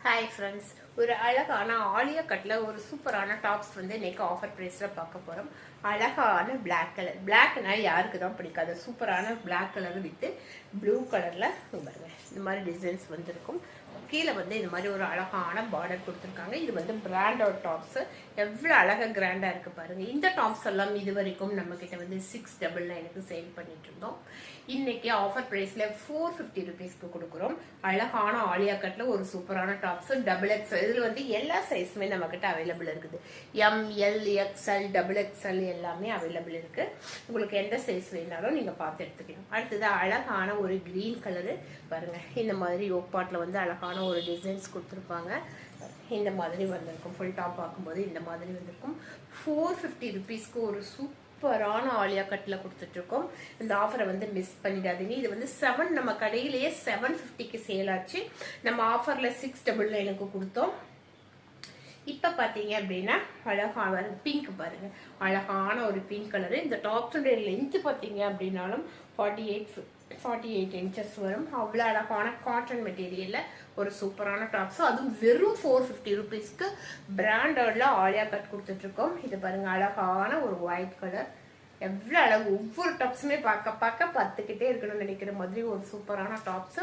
Hi friends, ஒரு அழகான ஆலியா கட்டில் ஒரு சூப்பரான டாப்ஸ் வந்து இன்னைக்கு ஆஃபர் ப்ரைஸில் பார்க்க போகிறோம். அழகான பிளாக் கலர். பிளாக்னா யாருக்கு தான் பிடிக்காது? சூப்பரான பிளாக் கலர் வித்து ப்ளூ கலரில் பாருங்க, இந்த மாதிரி டிசைன்ஸ் வந்துருக்கும். கீழே வந்து இந்த மாதிரி ஒரு அழகான பார்டர் கொடுத்துருக்காங்க. இது வந்து பிராண்டோட டாப்ஸ். எவ்வளோ அழகாக கிராண்டாக இருக்குது பாருங்கள். இந்த டாப்ஸ் எல்லாம் இது வரைக்கும் நம்மக்கிட்ட வந்து 699 சேல் பண்ணிட்டு இருந்தோம். இன்னைக்கு ஆஃபர் ப்ரைஸில் 450 ருபீஸ்க்கு கொடுக்குறோம். அழகான ஆலியா கட்டில் ஒரு சூப்பரான டாப்ஸ். டபுள் எக்ஸ்எல், இதில் வந்து எல்லா சைஸுமே நம்மக்கிட்ட அவைலபிள் இருக்குது. எம்எல், எக்ஸ்எல், டபுள் எக்ஸ்எல் எல்லாமே அவைலபிள் இருக்குது. உங்களுக்கு எந்த சைஸ் வேணாலும் நீங்கள் பார்த்து எடுத்துக்கலாம். அடுத்தது அழகான ஒரு க்ரீன் கலரு பாருங்கள். இந்த மாதிரி யோக்பாட்டில் வந்து அழகான ஒரு டிசைன்ஸ் கொடுத்துருப்பாங்க. இந்த மாதிரி வந்திருக்கும். ஃபுல் டாப் பார்க்கும்போது இந்த மாதிரி வந்திருக்கும். 450 ருபீஸ்க்கு ஒரு சூப்பரான ஆலியா கட்டில் கொடுத்துட்ருக்கோம். இந்த ஆஃபரை வந்து மிஸ் பண்ணிடாதீங்க. இது வந்து நம்ம கடையிலேயே 750க்கு சேல் ஆச்சு. நம்ம ஆஃபரில் 699க்கு கொடுத்தோம். இப்போ பார்த்தீங்க அப்படின்னா அழகான பிங்க் பாருங்க, அழகான ஒரு பிங்க் கலரு. இந்த டாப்ஸுடைய லென்த்து பார்த்தீங்க அப்படின்னாலும் 48 இன்ச்சஸ் வரும். அவ்வளோ அழகான காட்டன் மெட்டீரியலில் ஒரு சூப்பரான டாப்ஸ். அதுவும் வெறும் 450 ருபீஸ்க்கு பிராண்டட்ல ஆலியா கட் கொடுத்துட்ருக்கோம். இது பாருங்க, அழகான ஒரு ஒயிட் கலர். எவ்வளோ அழகு! ஒவ்வொரு டாப்ஸுமே பார்த்துக்கிட்டே இருக்கணும்னு நினைக்கிற மாதிரி ஒரு சூப்பரான டாப்ஸ்.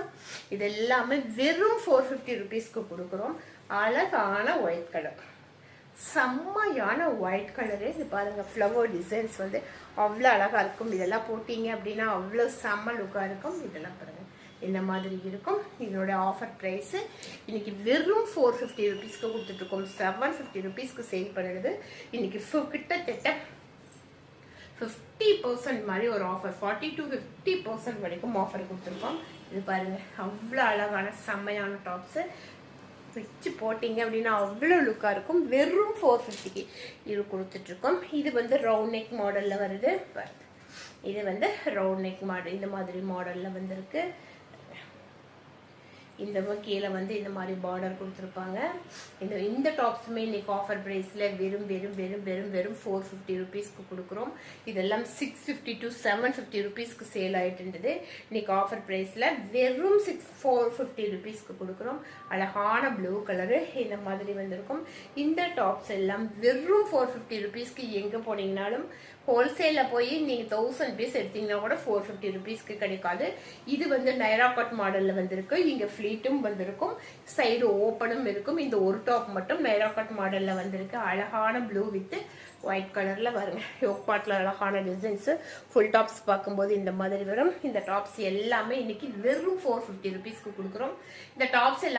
இது எல்லாமே வெறும் 450 ருபீஸ்க்கு கொடுக்குறோம். அழகான ஒயிட் கலர், செம்மையான ஒயிட் கலரு. இது பாருங்க, ஃப்ளவர் டிசைன்ஸ் வந்து அவ்வளோ அழகா இருக்கும். இதெல்லாம் போட்டீங்க அப்படின்னா அவ்வளோ செம்ம லுக்காக இருக்கும். இதெல்லாம் பாருங்க, இந்த மாதிரி இருக்கும். இதோட ஆஃபர் ப்ரைஸு இன்னைக்கு வெறும் 450 ருபீஸ்க்கு கொடுத்துட்ருக்கோம். 750 ருபீஸ்க்கு சேல் பண்ணுறது. இன்னைக்கு கிட்டத்தட்ட 50% மாதிரி ஒரு ஆஃபர், 40 to 50% வரைக்கும் ஆஃபர் கொடுத்துருக்கோம். இது பாருங்க, அவ்வளோ அழகான செம்மையான டாப்ஸு. வச்சு போட்டிங்க அப்படின்னா அவ்வளோ லுக்காக இருக்கும். வெறும் 450க்கு இது கொடுத்துட்ருக்கோம். இது வந்து ரவுண்ட் நெக் மாடலில் வருது. இது வந்து ரவுண்ட் நெக் மாடல், இந்த மாதிரி மாடலில் வந்துருக்கு. இந்த கீழே வந்து இந்த மாதிரி பார்டர் கொடுத்துருப்பாங்க. இந்த டாப்ஸுமே இன்னைக்கு ஆஃபர் ப்ரைஸில் வெறும் 450 ருபீஸ்க்கு கொடுக்குறோம். இதெல்லாம் 650 to 750 ருபீஸ்க்கு சேல் ஆகிட்டு இருந்தது. இன்னைக்கு ஆஃபர் ப்ரைஸில் வெறும் 450 ருபீஸ்க்கு கொடுக்குறோம். அழகான ப்ளூ கலரு இந்த மாதிரி வந்திருக்கும். இந்த டாப்ஸ் எல்லாம் வெறும் 450 ருபீஸ்க்கு எங்கே போனீங்கனாலும், ஹோல்சேலில் போய் நீங்கள் 1000 பீஸ் எடுத்தீங்கன்னா கூட 450 ருபீஸ்க்கு கிடைக்காது. இது வந்து நைரா கட் மாடலில் வந்திருக்கு. இங்கே ஃப்ளீட்டும் வந்திருக்கும், சைடு ஓப்பனும் இருக்கும். இந்த ஒரு டாப் மட்டும் நைரா கட் மாடலில் வந்திருக்கு. அழகான ப்ளூ வித்து ஒயிட் கலரில் வருங்க. யோக்பாட்டில் அழகான டிசைன்ஸு. ஃபுல் டாப்ஸ் பார்க்கும்போது இந்த மாதிரி வரும். இந்த டாப்ஸ் எல்லாமே இன்னைக்கு வெறும் 450 ருபீஸ்க்கு கொடுக்குறோம். இந்த டாப்ஸ்